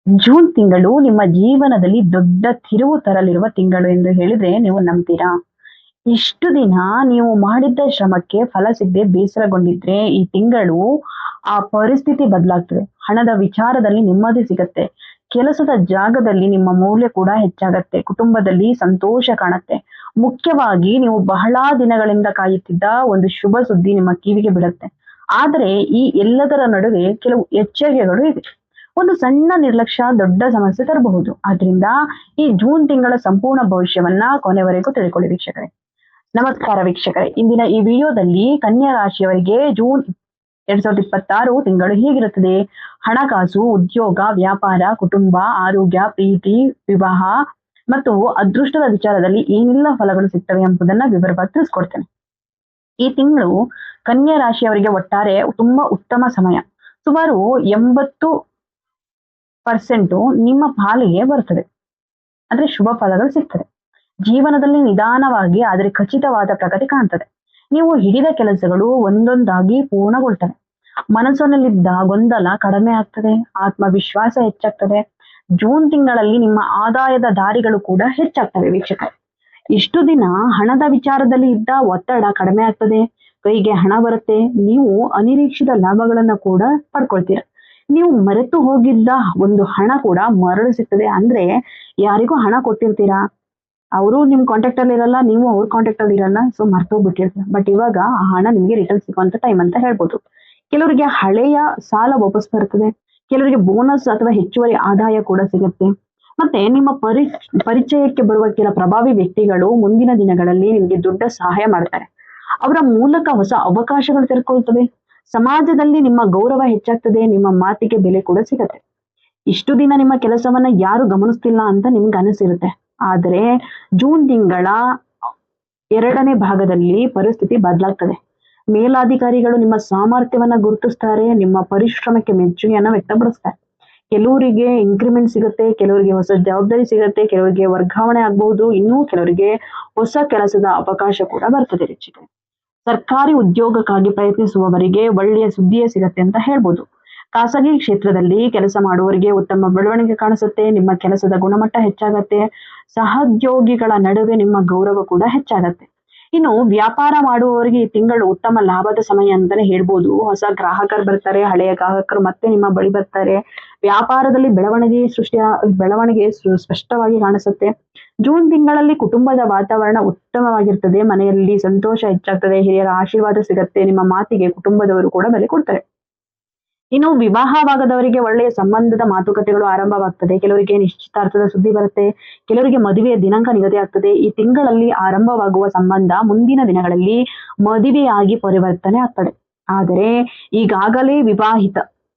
June ತಿಂಗಳು ನಿಮ್ಮ ಜೀವನದಲ್ಲಿ ದೊಡ್ಡ ತಿರುವು ತರಲಿರುವ ತಿಂಗಳು ಎಂದು ಹೇಳಿದ್ರೆ ನೀವು ನಂಬ್ತೀರಾ? ಇಷ್ಟು ದಿನ ನೀವು ಮಾಡಿದ್ದ ಶ್ರಮಕ್ಕೆ ಫಲ ಸಿಗದೆ ಬೇಸರಗೊಂಡಿದ್ರೆ ಈ ತಿಂಗಳು ಆ ಪರಿಸ್ಥಿತಿ ಬದಲಾಗ್ತದೆ. ಹಣದ ವಿಚಾರದಲ್ಲಿ ನೆಮ್ಮದಿ ಸಿಗತ್ತೆ. ಕೆಲಸದ ಜಾಗದಲ್ಲಿ ನಿಮ್ಮ ಮೌಲ್ಯ ಕೂಡ ಹೆಚ್ಚಾಗತ್ತೆ. ಕುಟುಂಬದಲ್ಲಿ ಸಂತೋಷ ಕಾಣತ್ತೆ. ಮುಖ್ಯವಾಗಿ ನೀವು ಬಹಳ ದಿನಗಳಿಂದ ಕಾಯುತ್ತಿದ್ದ ಒಂದು ಶುಭ ಸುದ್ದಿ ನಿಮ್ಮ ಕಿವಿಗೆ ಬಿಡತ್ತೆ. ಆದರೆ ಈ ಎಲ್ಲದರ ನಡುವೆ ಕೆಲವು ಎಚ್ಚರಿಕೆಗಳು ಇದೆ. ಒಂದು ಸಣ್ಣ ನಿರ್ಲಕ್ಷ್ಯ ದೊಡ್ಡ ಸಮಸ್ಯೆ ತರಬಹುದು. ಆದ್ರಿಂದ ಈ ಜೂನ್ ತಿಂಗಳ ಸಂಪೂರ್ಣ ಭವಿಷ್ಯವನ್ನ ಕೊನೆವರೆಗೂ ತಿಳ್ಕೊಳ್ಳಿ ವೀಕ್ಷಕರೇ. ನಮಸ್ಕಾರ ವೀಕ್ಷಕರೇ, ಇಂದಿನ ಈ ವಿಡಿಯೋದಲ್ಲಿ ಕನ್ಯಾ ರಾಶಿಯವರಿಗೆ ಜೂನ್ 2026 ತಿಂಗಳು ಹೇಗಿರುತ್ತದೆ, ಹಣಕಾಸು, ಉದ್ಯೋಗ, ವ್ಯಾಪಾರ, ಕುಟುಂಬ, ಆರೋಗ್ಯ, ಪ್ರೀತಿ, ವಿವಾಹ ಮತ್ತು ಅದೃಷ್ಟದ ವಿಚಾರದಲ್ಲಿ ಏನೆಲ್ಲ ಫಲಗಳು ಸಿಗ್ತವೆ ಎಂಬುದನ್ನ ವಿವರವಾಗಿ ತಿಳಿಸ್ಕೊಡ್ತೇನೆ. ಈ ತಿಂಗಳು ಕನ್ಯಾ ರಾಶಿಯವರಿಗೆ ಒಟ್ಟಾರೆ ತುಂಬಾ ಉತ್ತಮ ಸಮಯ. ಸುಮಾರು 80% ನಿಮ್ಮ ಪಾಲಿಗೆ ಬರ್ತದೆ. ಅಂದ್ರೆ ಶುಭ ಫಲಗಳು ಸಿಗ್ತದೆ. ಜೀವನದಲ್ಲಿ ನಿಧಾನವಾಗಿ ಆದರೆ ಖಚಿತವಾದ ಪ್ರಗತಿ ಕಾಣ್ತದೆ. ನೀವು ಹಿಡಿದ ಕೆಲಸಗಳು ಒಂದೊಂದಾಗಿ ಪೂರ್ಣಗೊಳ್ತವೆ. ಮನಸ್ಸಿನಲ್ಲಿದ್ದ ಗೊಂದಲ ಕಡಿಮೆ ಆಗ್ತದೆ. ಆತ್ಮವಿಶ್ವಾಸ ಹೆಚ್ಚಾಗ್ತದೆ. ಜೂನ್ ತಿಂಗಳಲ್ಲಿ ನಿಮ್ಮ ಆದಾಯದ ದಾರಿಗಳು ಕೂಡ ಹೆಚ್ಚಾಗ್ತವೆ ವೀಕ್ಷಕರೇ. ಇಷ್ಟು ದಿನ ಹಣದ ವಿಚಾರದಲ್ಲಿ ಇದ್ದ ಒತ್ತಡ ಕಡಿಮೆ ಆಗ್ತದೆ. ಕೈಗೆ ಹಣ ಬರುತ್ತೆ. ನೀವು ಅನಿರೀಕ್ಷಿತ ಲಾಭಗಳನ್ನ ಕೂಡ ಪಡ್ಕೊಳ್ತೀರ. ನೀವು ಮರೆತು ಹೋಗಿದ್ದ ಒಂದು ಹಣ ಕೂಡ ಮರಳು ಸಿಗ್ತದೆ. ಅಂದ್ರೆ ಯಾರಿಗೂ ಹಣ ಕೊಟ್ಟಿರ್ತೀರಾ, ಅವರು ನಿಮ್ ಕಾಂಟ್ಯಾಕ್ಟ್ ಅಲ್ಲಿ ಇರಲ್ಲ, ನೀವು ಅವ್ರ ಕಾಂಟ್ಯಾಕ್ಟ್ ಅಲ್ಲಿ ಇರಲ್ಲ, ಸೊ ಮರ್ತೋಗ್ಬಿಟ್ಟಿರ್ತೀರ. ಬಟ್ ಇವಾಗ ಆ ಹಣ ನಿಮ್ಗೆ ರಿಟರ್ನ್ ಸಿಗುವಂತ ಟೈಮ್ ಅಂತ ಹೇಳ್ಬೋದು. ಕೆಲವರಿಗೆ ಹಳೆಯ ಸಾಲ ವಾಪಸ್ ಬರ್ತದೆ. ಕೆಲವರಿಗೆ ಬೋನಸ್ ಅಥವಾ ಹೆಚ್ಚುವರಿ ಆದಾಯ ಕೂಡ ಸಿಗುತ್ತೆ. ಮತ್ತೆ ನಿಮ್ಮ ಪರಿಚಯಕ್ಕೆ ಬರುವ ಕೆಲ ಪ್ರಭಾವಿ ವ್ಯಕ್ತಿಗಳು ಮುಂದಿನ ದಿನಗಳಲ್ಲಿ ನಿಮ್ಗೆ ದೊಡ್ಡ ಸಹಾಯ ಮಾಡ್ತಾರೆ. ಅವರ ಮೂಲಕ ಹೊಸ ಅವಕಾಶಗಳು ತೆರೆದುಕೊಳ್ತವೆ. ಸಮಾಜದಲ್ಲಿ ನಿಮ್ಮ ಗೌರವ ಹೆಚ್ಚಾಗ್ತದೆ. ನಿಮ್ಮ ಮಾತಿಗೆ ಬೆಲೆ ಕೂಡ ಸಿಗತ್ತೆ. ಇಷ್ಟು ದಿನ ನಿಮ್ಮ ಕೆಲಸವನ್ನ ಯಾರು ಗಮನಿಸ್ತಿಲ್ಲ ಅಂತ ನಿಮ್ಗೆ ಅನಿಸಿರುತ್ತೆ. ಆದರೆ ಜೂನ್ ತಿಂಗಳ 2ನೇ ಭಾಗದಲ್ಲಿ ಪರಿಸ್ಥಿತಿ ಬದಲಾಗ್ತದೆ. ಮೇಲಾಧಿಕಾರಿಗಳು ನಿಮ್ಮ ಸಾಮರ್ಥ್ಯವನ್ನ ಗುರುತಿಸ್ತಾರೆ. ನಿಮ್ಮ ಪರಿಶ್ರಮಕ್ಕೆ ಮೆಚ್ಚುಗೆಯನ್ನ ವ್ಯಕ್ತಪಡಿಸ್ತಾರೆ. ಕೆಲವರಿಗೆ ಇನ್ಕ್ರಿಮೆಂಟ್ ಸಿಗುತ್ತೆ, ಕೆಲವರಿಗೆ ಹೊಸ ಜವಾಬ್ದಾರಿ ಸಿಗುತ್ತೆ, ಕೆಲವರಿಗೆ ವರ್ಗಾವಣೆ ಆಗ್ಬಹುದು, ಇನ್ನೂ ಕೆಲವರಿಗೆ ಹೊಸ ಕೆಲಸದ ಅವಕಾಶ ಕೂಡ ಬರ್ತದೆ ವೀಕ್ಷಕರೇ. ಸರ್ಕಾರಿ ಉದ್ಯೋಗಕ್ಕಾಗಿ ಪ್ರಯತ್ನಿಸುವವರಿಗೆ ಒಳ್ಳೆಯ ಸುದ್ದಿಯೇ ಸಿಗತ್ತೆ ಅಂತ ಹೇಳ್ಬೋದು. ಖಾಸಗಿ ಕ್ಷೇತ್ರದಲ್ಲಿ ಕೆಲಸ ಮಾಡುವವರಿಗೆ ಉತ್ತಮ ಬೆಳವಣಿಗೆ ಕಾಣಿಸುತ್ತೆ. ನಿಮ್ಮ ಕೆಲಸದ ಗುಣಮಟ್ಟ ಹೆಚ್ಚಾಗತ್ತೆ. ಸಹೋದ್ಯೋಗಿಗಳ ನಡುವೆ ನಿಮ್ಮ ಗೌರವ ಕೂಡ ಹೆಚ್ಚಾಗತ್ತೆ. ಇನ್ನು ವ್ಯಾಪಾರ ಮಾಡುವವರಿಗೆ ಈ ತಿಂಗಳು ಉತ್ತಮ ಲಾಭದ ಸಮಯ ಅಂತಾನೆ ಹೇಳ್ಬೋದು. ಹೊಸ ಗ್ರಾಹಕರು ಬರ್ತಾರೆ. ಹಳೆಯ ಗ್ರಾಹಕರು ಮತ್ತೆ ನಿಮ್ಮ ಬಳಿ ಬರ್ತಾರೆ. ವ್ಯಾಪಾರದಲ್ಲಿ ಬೆಳವಣಿಗೆ ಸ್ಪಷ್ಟವಾಗಿ ಕಾಣಿಸುತ್ತೆ. ಜೂನ್ ತಿಂಗಳಲ್ಲಿ ಕುಟುಂಬದ ವಾತಾವರಣ ಉತ್ತಮವಾಗಿರ್ತದೆ. ಮನೆಯಲ್ಲಿ ಸಂತೋಷ ಹೆಚ್ಚಾಗ್ತದೆ. ಹಿರಿಯರ ಆಶೀರ್ವಾದ ಸಿಗತ್ತೆ. ನಿಮ್ಮ ಮಾತಿಗೆ ಕುಟುಂಬದವರು ಕೂಡ ಬೆಲೆ ಕೊಡ್ತಾರೆ. ಇನ್ನು ವಿವಾಹವಾಗದವರಿಗೆ ಒಳ್ಳೆಯ ಸಂಬಂಧದ ಮಾತುಕತೆಗಳು ಆರಂಭವಾಗ್ತದೆ. ಕೆಲವರಿಗೆ ನಿಶ್ಚಿತಾರ್ಥದ ಸುದ್ದಿ ಬರುತ್ತೆ. ಕೆಲವರಿಗೆ ಮದುವೆಯ ದಿನಾಂಕ ನಿಗದಿ ಆಗ್ತದೆ. ಈ ತಿಂಗಳಲ್ಲಿ ಆರಂಭವಾಗುವ ಸಂಬಂಧ ಮುಂದಿನ ದಿನಗಳಲ್ಲಿ ಮದುವೆಯಾಗಿ ಪರಿವರ್ತನೆ ಆಗ್ತದೆ. ಆದರೆ ಈಗಾಗಲೇ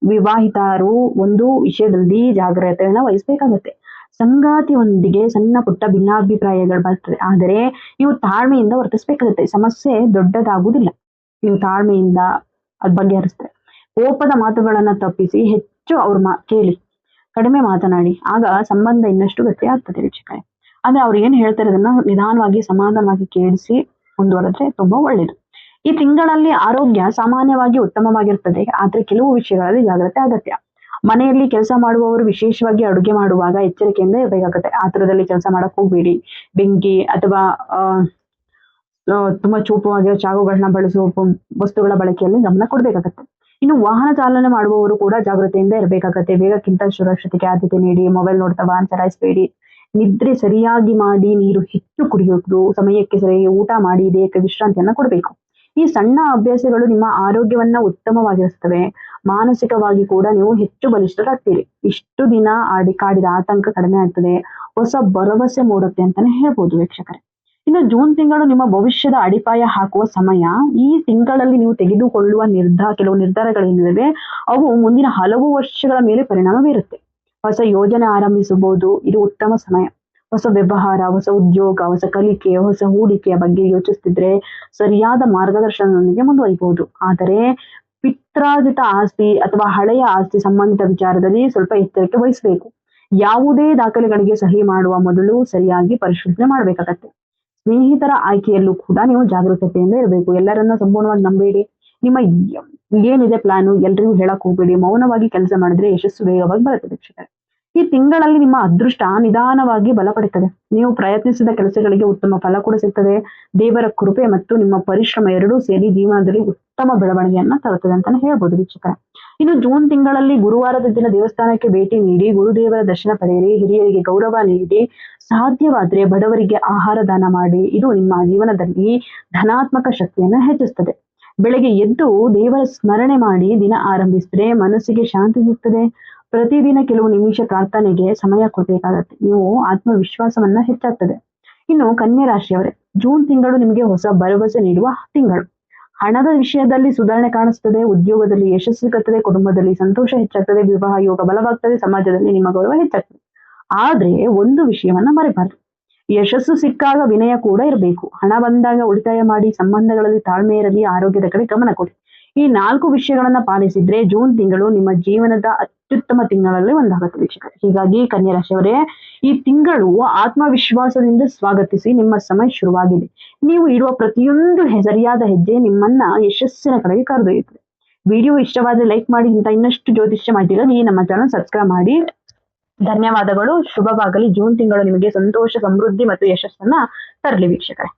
ವಿವಾಹಿತರು ಒಂದು ವಿಷಯದಲ್ಲಿ ಜಾಗ್ರತೆಯನ್ನ ವಹಿಸಬೇಕಾಗತ್ತೆ. ಸಂಗಾತಿಯೊಂದಿಗೆ ಸಣ್ಣ ಪುಟ್ಟ ಭಿನ್ನಾಭಿಪ್ರಾಯಗಳು ಬರ್ತದೆ. ಆದರೆ ನೀವು ತಾಳ್ಮೆಯಿಂದ ವರ್ತಿಸ್ಬೇಕಾಗತ್ತೆ. ಸಮಸ್ಯೆ ದೊಡ್ಡದಾಗುವುದಿಲ್ಲ. ನೀವು ತಾಳ್ಮೆಯಿಂದ ಅದ್ ಬಗೆಹರಿಸ್ತಾರೆ. ಕೋಪದ ಮಾತುಗಳನ್ನ ತಪ್ಪಿಸಿ ಹೆಚ್ಚು ಕೇಳಿ, ಕಡಿಮೆ ಮಾತನಾಡಿ. ಆಗ ಸಂಬಂಧ ಇನ್ನಷ್ಟು ಗಟ್ಟಿ ಆಗ್ತದೆ ವೀಕ್ಷಕರೇ. ಆದ್ರೆ ಅವ್ರು ಏನ್ ಹೇಳ್ತಾರೆ ಅದನ್ನ ನಿಧಾನವಾಗಿ ಸಮಾಧಾನವಾಗಿ ಕೇಳಿಸಿ ಮುಂದುವರೆದ್ರೆ ತುಂಬಾ ಒಳ್ಳೇದು. ಈ ತಿಂಗಳಲ್ಲಿ ಆರೋಗ್ಯ ಸಾಮಾನ್ಯವಾಗಿ ಉತ್ತಮವಾಗಿರ್ತದೆ. ಆದ್ರೆ ಕೆಲವು ವಿಷಯಗಳಲ್ಲಿ ಜಾಗ್ರತೆ ಅಗತ್ಯ. ಮನೆಯಲ್ಲಿ ಕೆಲಸ ಮಾಡುವವರು ವಿಶೇಷವಾಗಿ ಅಡುಗೆ ಮಾಡುವಾಗ ಎಚ್ಚರಿಕೆಯಿಂದ ಇರಬೇಕಾಗತ್ತೆ. ಆತುರದಲ್ಲಿ ಕೆಲಸ ಮಾಡಕ್ ಹೋಗ್ಬೇಡಿ. ಬೆಂಕಿ ಅಥವಾ ತುಂಬಾ ಚೂಪವಾಗಿರೋ ಚಾಕುಗಳನ್ನ ಬಳಸುವ ವಸ್ತುಗಳ ಬಳಕೆಯಲ್ಲಿ ಗಮನ ಕೊಡ್ಬೇಕಾಗತ್ತೆ. ಇನ್ನು ವಾಹನ ಚಾಲನೆ ಮಾಡುವವರು ಕೂಡ ಜಾಗೃತೆಯಿಂದ ಇರಬೇಕಾಗತ್ತೆ. ವೇಗಕ್ಕಿಂತ ಸುರಕ್ಷತೆಗೆ ಆದ್ಯತೆ ನೀಡಿ. ಮೊಬೈಲ್ ನೋಡ್ತಾ ವಾಹನ ಚಲಾಯಿಸಬೇಡಿ. ನಿದ್ರೆ ಸರಿಯಾಗಿ ಮಾಡಿ. ನೀರು ಹೆಚ್ಚು ಕುಡಿಯೋದು. ಸಮಯಕ್ಕೆ ಸರಿಯಾಗಿ ಊಟ ಮಾಡಿ. ದೇಹಕ್ಕೆ ವಿಶ್ರಾಂತಿಯನ್ನ ಕೊಡಬೇಕು. ಈ ಸಣ್ಣ ಅಭ್ಯಾಸಗಳು ನಿಮ್ಮ ಆರೋಗ್ಯವನ್ನ ಉತ್ತಮವಾಗಿರಿಸ್ತವೆ. ಮಾನಸಿಕವಾಗಿ ಕೂಡ ನೀವು ಹೆಚ್ಚು ಬಲಿಷ್ಠರಾಗ್ತೀರಿ. ಇಷ್ಟು ದಿನ ಕಾಡಿದ ಆತಂಕ ಕಡಿಮೆ ಆಗ್ತದೆ. ಹೊಸ ಭರವಸೆ ಮೂಡುತ್ತೆ ಅಂತಾನೆ ಹೇಳ್ಬೋದು ವೀಕ್ಷಕರೇ. ಇನ್ನು ಜೂನ್ ತಿಂಗಳು ನಿಮ್ಮ ಭವಿಷ್ಯದ ಅಡಿಪಾಯ ಹಾಕುವ ಸಮಯ. ಈ ತಿಂಗಳಲ್ಲಿ ನೀವು ತೆಗೆದುಕೊಳ್ಳುವ ಕೆಲವು ನಿರ್ಧಾರಗಳೇನಿವೆ ಅವು ಮುಂದಿನ ಹಲವು ವರ್ಷಗಳ ಮೇಲೆ ಪರಿಣಾಮ ಬೀರುತ್ತೆ. ಹೊಸ ಯೋಜನೆ ಆರಂಭಿಸಬಹುದು. ಇದು ಉತ್ತಮ ಸಮಯ. ಹೊಸ ವ್ಯವಹಾರ, ಹೊಸ ಉದ್ಯೋಗ, ಹೊಸ ಕಲಿಕೆ, ಹೊಸ ಹೂಡಿಕೆಯ ಬಗ್ಗೆ ಯೋಚಿಸ್ತಿದ್ರೆ ಸರಿಯಾದ ಮಾರ್ಗದರ್ಶನದೊಂದಿಗೆ ಮುಂದುವರಿಬಹುದು. ಆದರೆ ಪಿತ್ರಾರ್ಜಿತ ಆಸ್ತಿ ಅಥವಾ ಹಳೆಯ ಆಸ್ತಿ ಸಂಬಂಧಿತ ವಿಚಾರದಲ್ಲಿ ಸ್ವಲ್ಪ ಎಚ್ಚರಿಕೆ ವಹಿಸಬೇಕು. ಯಾವುದೇ ದಾಖಲೆಗಳಿಗೆ ಸಹಿ ಮಾಡುವ ಮೊದಲು ಸರಿಯಾಗಿ ಪರಿಶೀಲನೆ ಮಾಡಬೇಕಾಗತ್ತೆ. ಸ್ನೇಹಿತರ ಆಯ್ಕೆಯಲ್ಲೂ ಕೂಡ ನೀವು ಜಾಗರೂಕತೆಯಿಂದ ಇರಬೇಕು. ಎಲ್ಲರನ್ನ ಸಂಪೂರ್ಣವಾಗಿ ನಂಬೇಡಿ. ನಿಮ್ಮ ಏನಿದೆ ಪ್ಲಾನು ಎಲ್ರಿಗೂ ಹೇಳಕ್ ಹೋಗ್ಬೇಡಿ. ಮೌನವಾಗಿ ಕೆಲಸ ಮಾಡಿದ್ರೆ ಯಶಸ್ಸು ವೇಗವಾಗಿ ಬರುತ್ತೆ ವೀಕ್ಷಕರೇ. ಈ ತಿಂಗಳಲ್ಲಿ ನಿಮ್ಮ ಅದೃಷ್ಟ ನಿಧಾನವಾಗಿ ಬಲಪಡುತ್ತದೆ. ನೀವು ಪ್ರಯತ್ನಿಸಿದ ಕೆಲಸಗಳಿಗೆ ಉತ್ತಮ ಫಲ ಕೂಡ ಸಿಗ್ತದೆ. ದೇವರ ಕೃಪೆ ಮತ್ತು ನಿಮ್ಮ ಪರಿಶ್ರಮ ಎರಡೂ ಸೇರಿ ಜೀವನದಲ್ಲಿ ಉತ್ತಮ ಬೆಳವಣಿಗೆಯನ್ನ ತರುತ್ತದೆ ಅಂತಾನೆ ಹೇಳ್ಬೋದು ವೀಕ್ಷಕರೇ. ಇನ್ನು ಜೂನ್ ತಿಂಗಳಲ್ಲಿ ಗುರುವಾರದ ದಿನ ದೇವಸ್ಥಾನಕ್ಕೆ ಭೇಟಿ ನೀಡಿ ಗುರುದೇವರ ದರ್ಶನ ಪಡೆಯಿರಿ. ಹಿರಿಯರಿಗೆ ಗೌರವ ನೀಡಿ, ಸಾಧ್ಯವಾದ್ರೆ ಬಡವರಿಗೆ ಆಹಾರ ದಾನ ಮಾಡಿ. ಇದು ನಿಮ್ಮ ಜೀವನದಲ್ಲಿ ಧನಾತ್ಮಕ ಶಕ್ತಿಯನ್ನ ಹೆಚ್ಚಿಸ್ತದೆ. ಬೆಳಗ್ಗೆ ಎದ್ದು ದೇವರ ಸ್ಮರಣೆ ಮಾಡಿ ದಿನ ಆರಂಭಿಸಿದ್ರೆ ಮನಸ್ಸಿಗೆ ಶಾಂತಿ ಸಿಗ್ತದೆ. ಪ್ರತಿದಿನ ಕೆಲವು ನಿಮಿಷ ಪ್ರಾರ್ಥನೆಗೆ ಸಮಯ ಕೊಡಬೇಕಾಗತ್ತೆ. ನೀವು ಆತ್ಮವಿಶ್ವಾಸವನ್ನ ಹೆಚ್ಚಾಗ್ತದೆ. ಇನ್ನು ಕನ್ಯಾ ರಾಶಿಯವರೇ, ಜೂನ್ ತಿಂಗಳು ನಿಮಗೆ ಹೊಸ ಭರವಸೆ ನೀಡುವ ತಿಂಗಳು. ಹಣದ ವಿಷಯದಲ್ಲಿ ಸುಧಾರಣೆ ಕಾಣಿಸ್ತದೆ. ಉದ್ಯೋಗದಲ್ಲಿ ಯಶಸ್ಸು ಸಿಗುತ್ತದೆ. ಕುಟುಂಬದಲ್ಲಿ ಸಂತೋಷ ಹೆಚ್ಚಾಗ್ತದೆ. ವಿವಾಹ ಯೋಗ ಬಲವಾಗ್ತದೆ. ಸಮಾಜದಲ್ಲಿ ನಿಮ್ಮ ಗೌರವ ಹೆಚ್ಚಾಗ್ತದೆ. ಆದ್ರೆ ಒಂದು ವಿಷಯವನ್ನ ಮರೆಬಾರದು. ಯಶಸ್ಸು ಸಿಕ್ಕಾಗ ವಿನಯ ಕೂಡ ಇರಬೇಕು. ಹಣ ಬಂದಾಗ ಉಳಿತಾಯ ಮಾಡಿ. ಸಂಬಂಧಗಳಲ್ಲಿ ತಾಳ್ಮೆ ಇರಲಿ. ಆರೋಗ್ಯದ ಕಡೆ ಗಮನ ಕೊಡಿ. ಈ 4 ವಿಷಯಗಳನ್ನ ಪಾಲಿಸಿದ್ರೆ ಜೂನ್ ತಿಂಗಳು ನಿಮ್ಮ ಜೀವನದ ಅತ್ಯುತ್ತಮ ತಿಂಗಳಲ್ಲಿ ಒಂದಾಗುತ್ತೆ ವೀಕ್ಷಕರೇ. ಹೀಗಾಗಿ ಕನ್ಯಾ ರಾಶಿಯವರೇ, ಈ ತಿಂಗಳು ಆತ್ಮವಿಶ್ವಾಸದಿಂದ ಸ್ವಾಗತಿಸಿ. ನಿಮ್ಮ ಸಮಯ ಶುರುವಾಗಿದೆ. ನೀವು ಇಡುವ ಪ್ರತಿಯೊಂದು ಸರಿಯಾದ ಹೆಜ್ಜೆ ನಿಮ್ಮನ್ನ ಯಶಸ್ಸಿನ ಕಡೆಗೆ ಕರೆದೊಯ್ಯುತ್ತದೆ. ವಿಡಿಯೋ ಇಷ್ಟವಾದ್ರೆ ಲೈಕ್ ಮಾಡಿ. ಇಂಥ ಇನ್ನಷ್ಟು ಜ್ಯೋತಿಷ್ಯ ಮಾಹಿತಿಗಾಗಿ ನಮ್ಮ ಚಾನಲ್ ಸಬ್ಸ್ಕ್ರೈಬ್ ಮಾಡಿ. ಧನ್ಯವಾದಗಳು. ಶುಭವಾಗಲಿ. ಜೂನ್ ತಿಂಗಳು ನಿಮಗೆ ಸಂತೋಷ, ಸಮೃದ್ಧಿ ಮತ್ತು ಯಶಸ್ಸನ್ನ ತರಲಿ ವೀಕ್ಷಕರೇ.